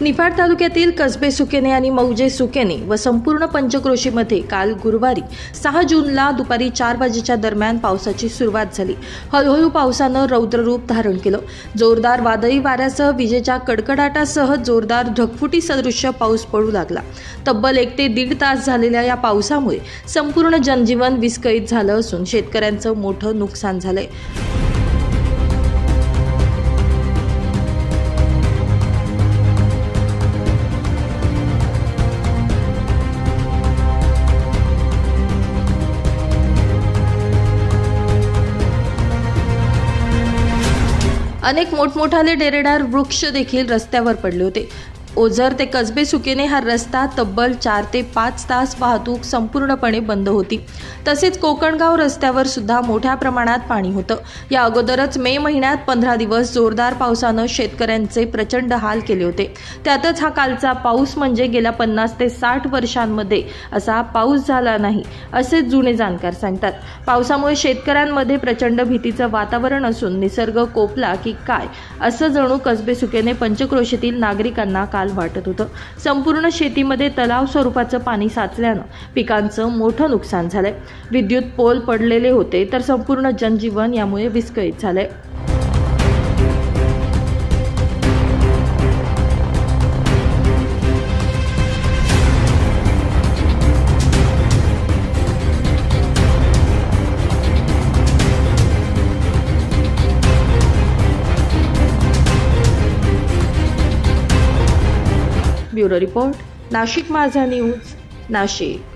निफाड तालुक्यातील कसबे सुकेने आणि मौजे सुकेने व संपूर्ण पंचक्रोशीमध्ये काल गुरुवारी 6 जूनला दुपारी 4 वाजेच्या दरम्यान पावसाची सुरुवात झाली। हळूहळू पावसानं रौद्ररूप धारण केलं। जोरदार वादळी वाऱ्यासह विजेच्या कडकडाटासह जोरदार ढगफुटी सदृश्य पाऊस पडू लागला। तब्बल 1 ते 1.5 तास झालेल्या या पावसामुळे संपूर्ण जनजीवन विस्कळीत झालं असून शेतकऱ्यांचं मोठं नुकसान झालंय। अनेक मोठमोठाले डेरेदार वृक्ष देखील रस्त्यावर पडले होते। ओझर ते कसबे सुकेने हा रस्ता तब्बल 4 ते 5 तास वाहतूक संपूर्णपणे बंद होती। तसेच कोकणगाव रस्त्यावर सुद्धा मोठ्या प्रमाणात पाणी होतं। या अगोदरच मे महिन्यात 15 दिवस जोरदार पावसानं शेतकऱ्यांचे प्रचंड हाल केले होते। त्यातच हा कालचा पाऊस म्हणजे गेल्या 50 ते 60 वर्षांमध्ये असा पाऊस झाला नाही असे जुने जाणकार सांगतात। पावसामुळे शेतकऱ्यांमध्ये प्रचंड भीतीचं वातावरण असून निसर्ग कोपला की काय असं जणू कसबे सुकेने पंचक्रोशीतील नागरिकांना वाटत होतं। संपूर्ण शेतीमध्ये तलाव स्वरूपाचं पाणी साचल्यानं पिकांचं मोठं नुकसान झालंय। विद्युत पोल पडलेले होते तर संपूर्ण जनजीवन यामुळे विस्कळीत झालंय। ब्युरो रिपोर्ट, नाशिक माझा न्यूज, नाशिक।